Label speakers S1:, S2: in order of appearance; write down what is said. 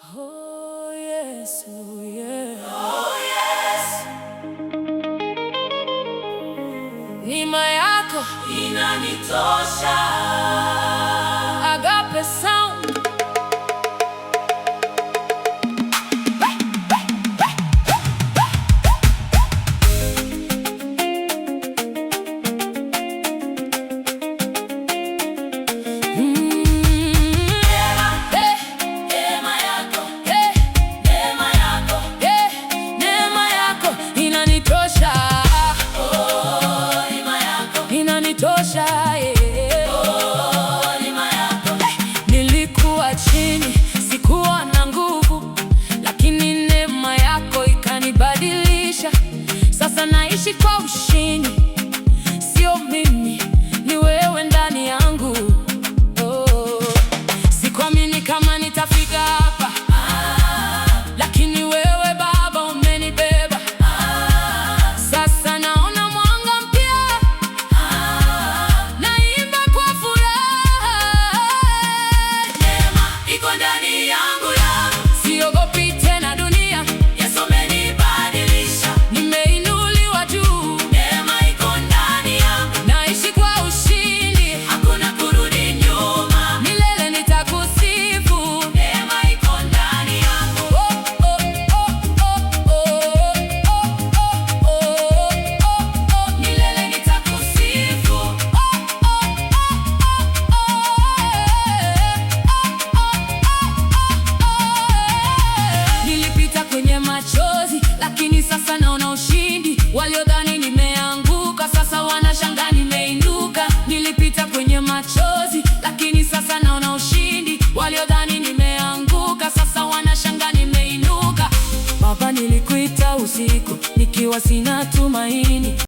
S1: Oh yes, oh yeah.
S2: Oh yes.
S1: Neema yako
S2: inanitosha.
S1: Agape Sound. Nilikuwa chini, sikuwa na nguvu, lakini neema yako ikanibadilisha. Sasa naishi kwa ushindi, sio mimi, ni wewe ndani yangu. Sikuamini kama nitafika hapa, lakini wewe Baba umenibeba. Sasa naona mwanga mpya, naimba kwa furaha.
S2: Neema iko ndani yangu,
S1: Siogopi tena dunia,
S2: Yesu amenibadilisha.
S1: nimeinuliwa juu.
S2: Neema iko ndani yangu,
S1: Naishi kwa ushindi,
S2: hakuna kurudi nyuma.
S1: milele nitakusifu.
S2: Neema iko ndani yangu, milele nitakusifu.
S1: Nilipita kwenye machozi, lakini sasa naona ushindi. Waliodhani nimeanguka, sasa wanashangaa nimeinuka. Nilipita kwenye machozi, lakini sasa naona ushindi. Waliodhani nimeanguka, sasa wanashangaa nimeinuka. Baba, nilikuita usiku nikiwa sina tumaini.